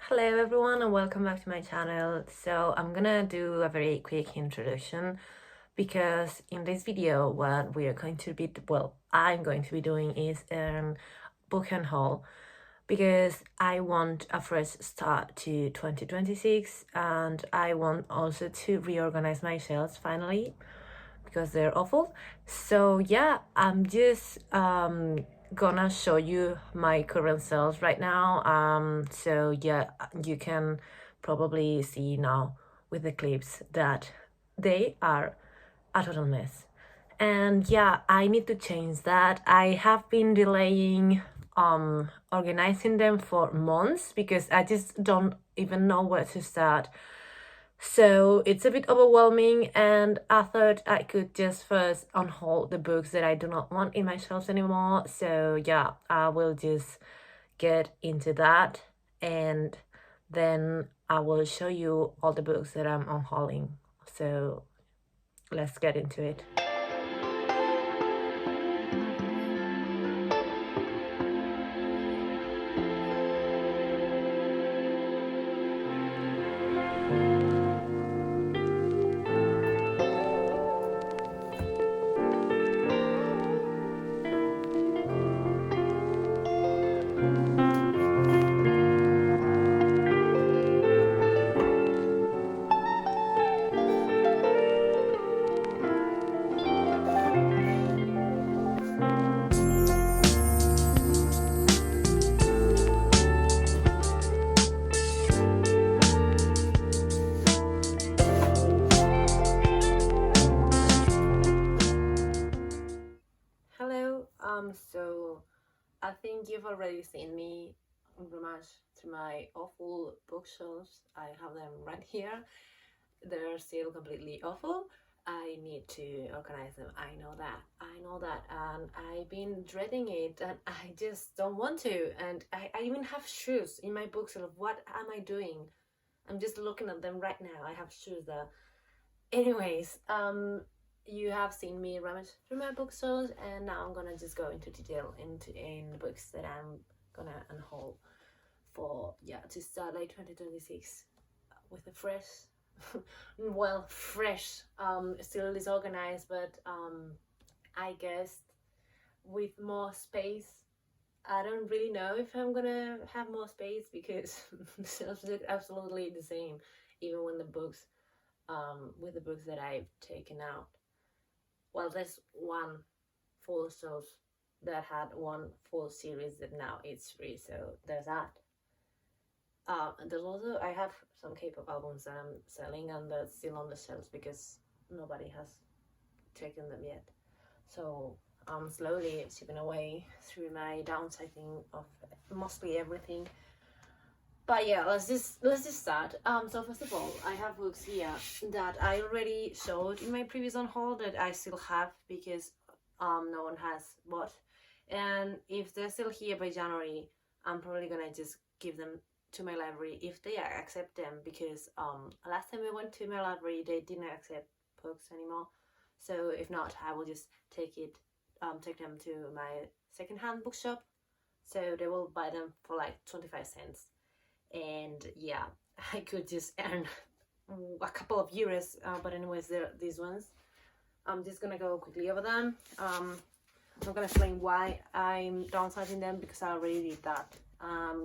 Hello everyone and welcome back to my channel. So I'm gonna do a very quick introduction because in this video what we are going to be, I'm going to be doing is book and haul because I want a fresh start to 2026 and I want also to reorganize my shelves finally because they're awful. So yeah, I'm just gonna show you my current sales right now. So yeah, you can probably see now with the clips that they are a total mess. And yeah, I need to change that. I have been delaying organizing them for months because I just don't even know where to start. So it's a bit overwhelming, and I thought I could just first unhaul the books that I do not want in my shelves anymore. So yeah, I will just get into that and then I will show you all the books that I'm unhauling. So let's get into it. Hello, so I think you've already seen me pretty much to my awful bookshelves. I have them right here. They're still completely awful. I need to organize them. I know that, and I've been dreading it, and I just don't want to. And I even have shoes in my bookshelf. What am I doing? I'm just looking at them right now. I have shoes there. Anyways, you have seen me rummage through my bookshelves, and now I'm gonna just go into detail in the books that I'm gonna unhaul for to start like 2026 with a fresh fresh, still disorganized, but I guess with more space. I don't really know if I'm gonna have more space because the shelves look absolutely the same, even when the books with the books that I've taken out. Well, there's one full shelf that had one full series that now it's free, so there's that. And there's also, I have some K-pop albums that I'm selling and they're still on the shelves because nobody has taken them yet. So I'm slowly chipping away through my downsizing of mostly everything. But yeah, let's just start. So first of all, I have books here that I already showed in my previous unhaul that I still have because no one has bought. And if they're still here by January, I'm probably gonna just give them to my library if they accept them, because last time I went to my library they didn't accept books anymore. So if not, I will just take them to my secondhand bookshop, so they will buy them for like 25 cents, and yeah, I could just earn a couple of euros. But anyways, they're these ones. I'm just gonna go quickly over them. I'm not gonna explain why I'm downsizing them because I already did that.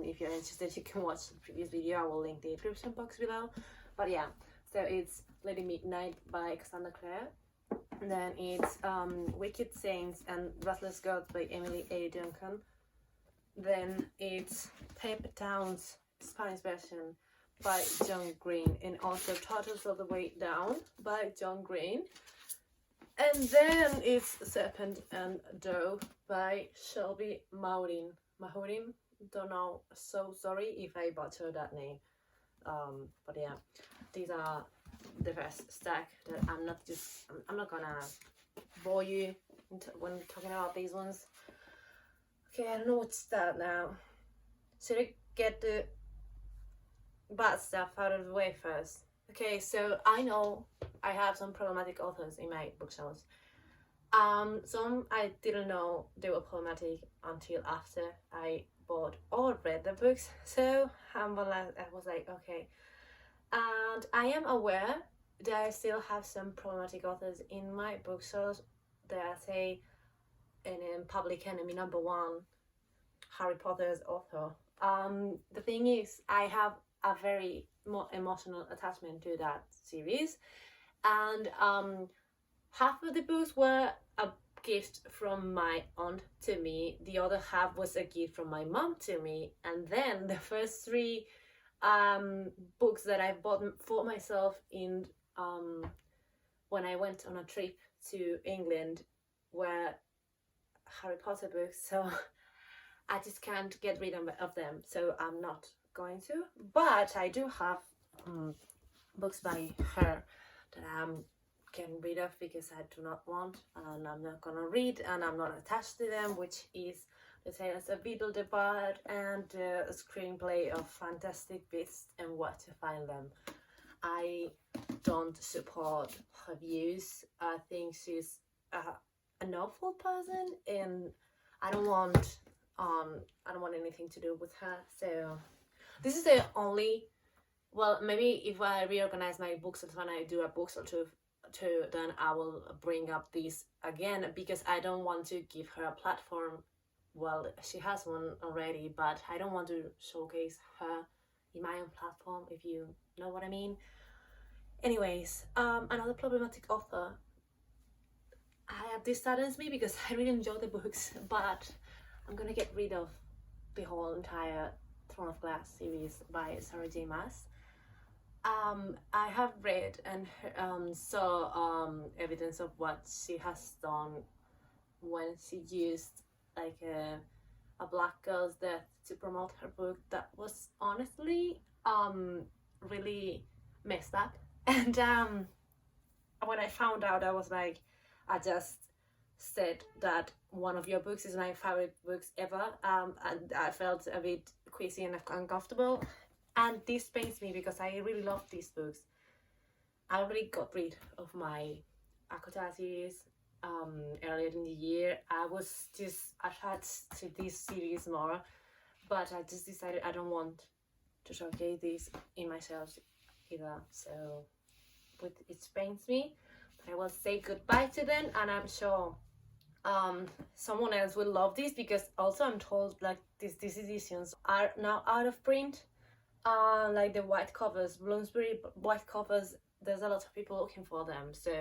If you're interested, you can watch the previous video. I will link the description box below. But yeah, so it's Lady Midnight by Cassandra Clare. And then it's Wicked Saints and Restless Gods by Emily A. Duncan. Then it's Paper Towns Spanish version by John Green, and also Turtles All the Way Down by John Green. And then it's Serpent and Doe by Shelby Maudin. Don't know, so sorry if I butchered that name. But yeah, these are the first stack that I'm not gonna bore you when talking about these ones. Okay, I don't know what to start now. Should I get the bad stuff out of the way first? Okay, so I know I have some problematic authors in my bookshelves. Some I didn't know they were problematic until after I bought or read the books. So I was like, okay. And I am aware that I still have some problematic authors in my bookshelves that say in Public Enemy #1, Harry Potter's author. The thing is, I have a very emotional attachment to that series, and half of the books were a gift from my aunt to me, the other half was a gift from my mom to me, and then the first three books that I bought for myself in when I went on a trip to England were Harry Potter books, so I just can't get rid of them, so I'm not going to. But I do have books by her that I'm getting rid of because I do not want and I'm not gonna read and I'm not attached to them, which is The Tales of Beedle the Bard and a screenplay of Fantastic Beasts and Where to Find Them. I don't support her views. I think she's an awful person and I don't want anything to do with her. So this is the only, well, maybe if I reorganize my books when I do a bookshelf too, then I will bring up these again because I don't want to give her a platform. Well, she has one already, but I don't want to showcase her in my own platform, if you know what I mean. Anyways, another problematic author. This saddens me because I really enjoy the books, but I'm gonna get rid of the whole entire Throne of Glass series by Sarah J. Maas. I have read and saw evidence of what she has done when she used like a black girl's death to promote her book. That was honestly really messed up. And when I found out, I was like, I just said that one of your books is my favorite books ever, and I felt a bit queasy and uncomfortable. And this pains me because I really love these books. I already got rid of my Akota series earlier in the year. I was just attached to this series more, but I just decided I don't want to showcase this in myself either. So it pains me, but I will say goodbye to them, and I'm sure someone else will love this because also I'm told like these editions are now out of print. Like the white covers, Bloomsbury white covers, there's a lot of people looking for them. So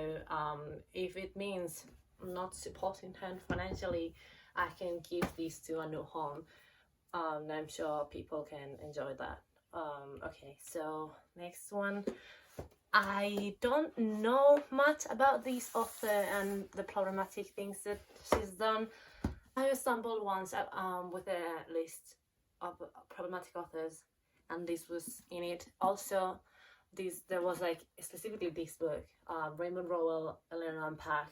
if it means not supporting them financially, I can give these to a new home. I'm sure people can enjoy that. Okay, so next one. I don't know much about this author and the problematic things that she's done. I stumbled once with a list of problematic authors, and this was in it. Also, there was like specifically this book, Raymond Rowell, Eleanor Unpack.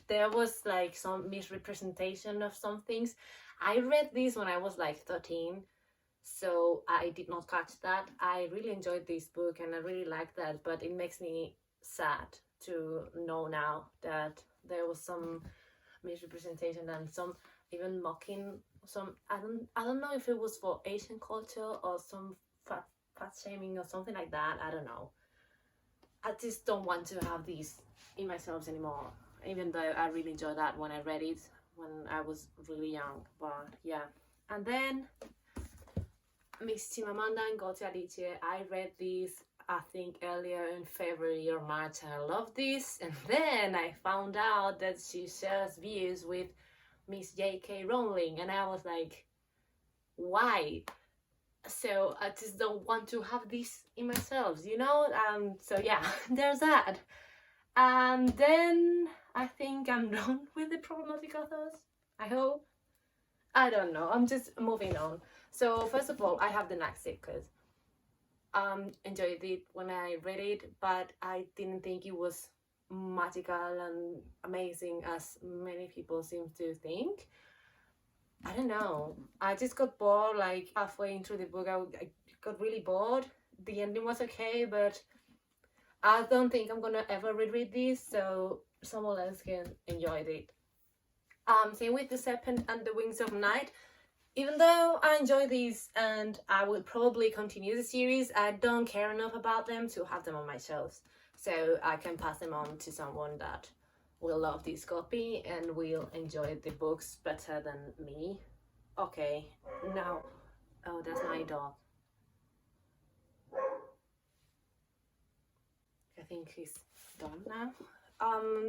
There was like some misrepresentation of some things. I read this when I was like 13, so I did not catch that. I really enjoyed this book and I really liked that, but it makes me sad to know now that there was some misrepresentation and some even mocking some. I don't know if it was for Asian culture or some fat shaming or something like that. I don't know. I just don't want to have these in myself anymore, even though I really enjoyed that when I read it when I was really young. But yeah, and then Miss Chimamanda Ngozi Adichie, I read this I think earlier in February or March, and I love this. And then I found out that she shares views with Miss J.K. Rowling, and I was like, why? So I just don't want to have this in myself, you know? So yeah, there's that. And then I think I'm done with the problematic authors, I hope. I don't know, I'm just moving on. So first of all, I have the Knack Secret. Enjoyed it when I read it, but I didn't think it was magical and amazing as many people seem to think. I don't know, I just got bored like halfway into the book. I got really bored. The ending was okay, but I don't think I'm gonna ever reread this, so someone else can enjoy it. Same with The Serpent and the Wings of Night. even though I enjoy these and I will probably continue the series, I don't care enough about them to have them on my shelves. So I can pass them on to someone that will love this copy and will enjoy the books better than me. Okay, now, oh, that's my dog. I think he's done now.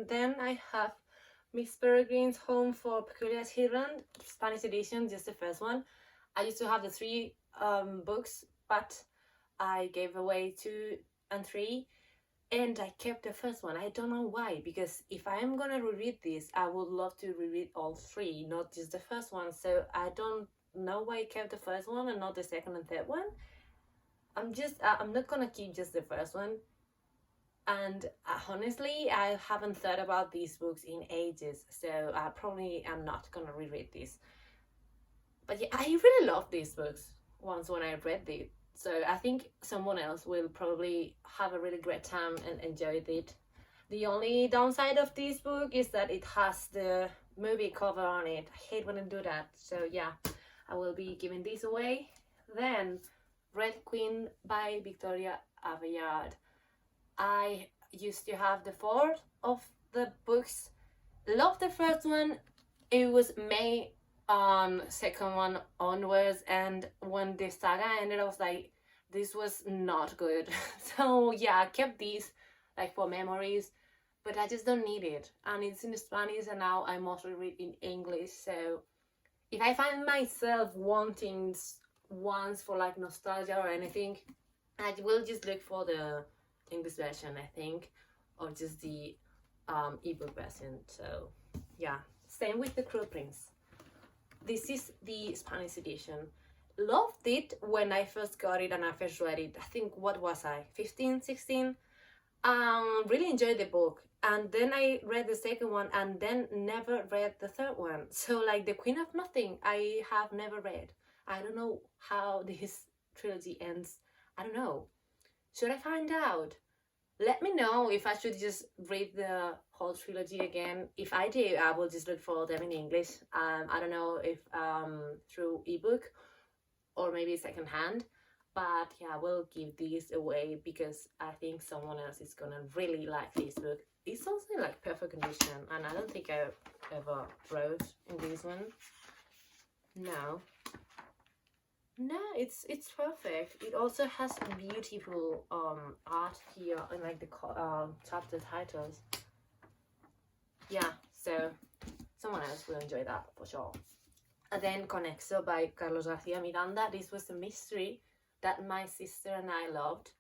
Then I have Miss Peregrine's Home for Peculiar Children, Spanish edition, just the first one. I used to have the 3 books, but I gave away 2 and 3, and I kept the first one. I don't know why, because if I am gonna reread this, I would love to reread all 3, not just the first one. So I don't know why I kept the first one and not the second and third one. I'm not gonna keep just the first one. And honestly, I haven't thought about these books in ages, so I probably am not gonna reread this. But yeah, I really love these books once when I read it. So I think someone else will probably have a really great time and enjoy it. The only downside of this book is that it has the movie cover on it. I hate when I do that. So yeah, I will be giving this away. Then, Red Queen by Victoria Aveyard. I used to have the 4 of the books. Loved the first one. It was May second one onwards, and when the saga ended, I was like, this was not good. So yeah, I kept these like for memories, but I just don't need it. And it's in Spanish, and now I mostly read in English. So if I find myself wanting ones for like nostalgia or anything, I will just look for the English version, I think, or just the ebook version. So yeah, same with the Cruel Prince. This is the Spanish edition. Loved it when I first got it and I first read it. I think, what was I, 15, 16? Really enjoyed the book, and then I read the second one and then never read the third one. So like the Queen of Nothing, I have never read. I don't know how this trilogy ends. I don't know. Should I find out? Let me know if I should just read the whole trilogy again. If I do, I will just look for them in English. I don't know if through ebook or maybe secondhand. But yeah, I will give these away because I think someone else is gonna really like this book. It's also in like perfect condition, and I don't think I ever wrote in this one. No, it's perfect. It also has beautiful art here and like the chapter titles. Yeah, so someone else will enjoy that for sure. And then Conexo by Carlos Garcia Miranda. This was a mystery that my sister and I loved,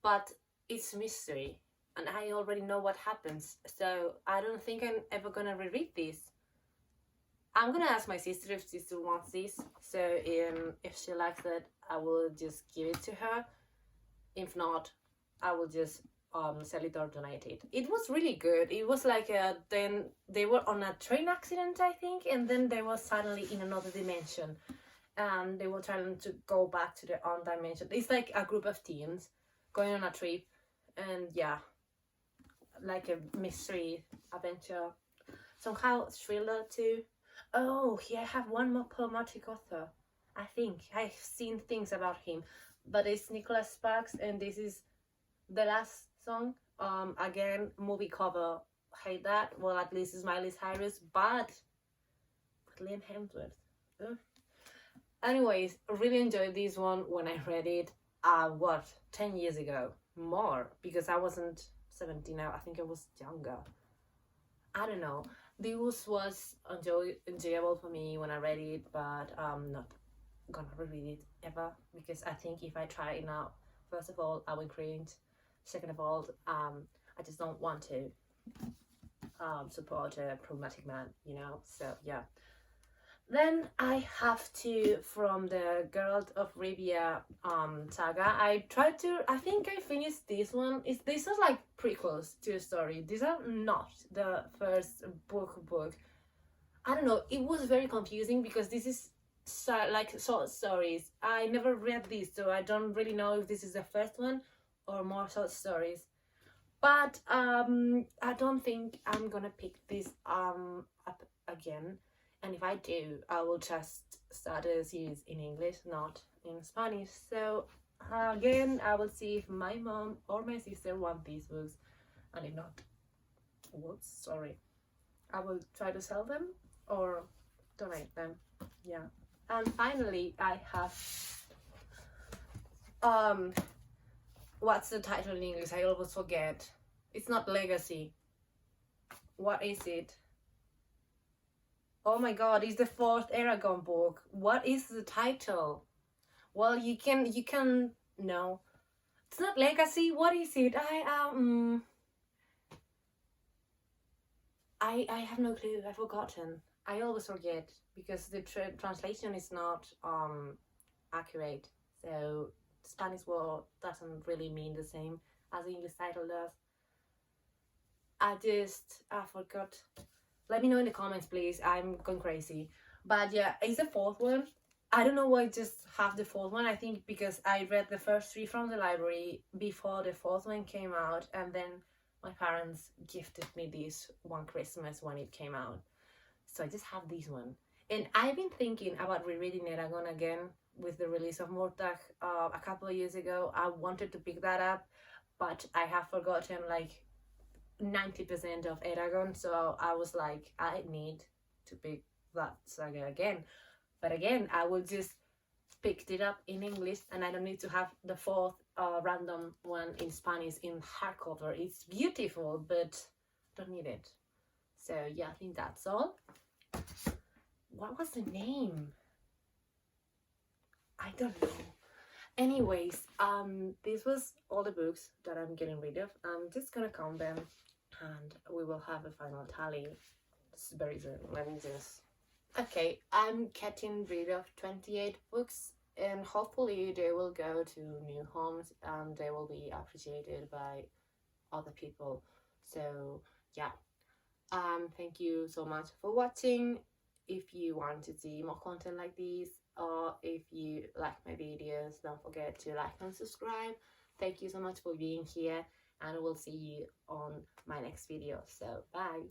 but it's mystery and I already know what happens, so I don't think I'm ever gonna reread this. I'm gonna ask my sister if she still wants this, so if she likes it, I will just give it to her. If not, I will just sell it or donate it. It was really good. It was like then they were on a train accident, I think, and then they were suddenly in another dimension, and they were trying to go back to their own dimension. It's like a group of teens going on a trip, and yeah, like a mystery adventure, somehow thriller too. Oh, here I have one more poematic author. I think I've seen things about him, but it's Nicholas Sparks, and this is The Last Song. Again, movie cover, hate that. Well, at least it's Miley Cyrus, but Liam Hemsworth. Ugh. Anyways, really enjoyed this one when I read it. 10 years ago? More, because I wasn't 17 now. I think I was younger. I don't know. This was enjoyable for me when I read it, but I'm not gonna reread it ever, because I think if I try it now, first of all, I will cringe. Second of all, I just don't want to support a problematic man, you know. So yeah. Then I have to, from the Geralt of Rivia saga, I think I finished this one. These are like prequels to the story. These are not the first book. I don't know, it was very confusing because this is like short stories. I never read this, so I don't really know if this is the first one or more short stories. But I don't think I'm gonna pick this up again. And if I do, I will just start a series in English, not in Spanish. So again, I will see if my mom or my sister want these books, and if not, whoops, sorry, I will try to sell them or donate them. Yeah. And finally, I have what's the title in English? I always forget. It's not Legacy. What is it? Oh my god, it's the 4th Aragon book. What is the title? Well, you can no. It's not Legacy. What is it? I have no clue. I've forgotten. I always forget because the translation is not accurate. So Spanish word doesn't really mean the same as the English title does. I forgot. Let me know in the comments, please. I'm going crazy. But yeah, it's the 4th one. I don't know why I just have the 4th one. I think because I read the first 3 from the library before the 4th one came out, and then my parents gifted me this one Christmas when it came out. So I just have this one. And I've been thinking about rereading Eragon again with the release of Booktok a couple of years ago. I wanted to pick that up, but I have forgotten like 90% of Eragon, so I was like, I need to pick that saga again. But again, I will just picked it up in English, and I don't need to have the 4th random one in Spanish in hardcover. It's beautiful, but don't need it. So yeah, I think that's all. What was the name? I don't know. Anyways, this was all the books that I'm getting rid of. I'm just gonna count them and we will have a final tally very soon. Let me just... Okay, I'm getting rid of 28 books, and hopefully they will go to new homes and they will be appreciated by other people. So yeah, thank you so much for watching. If you want to see more content like this, or if you like my videos, don't forget to like and subscribe. Thank you so much for being here, and we'll see you on my next video. So bye.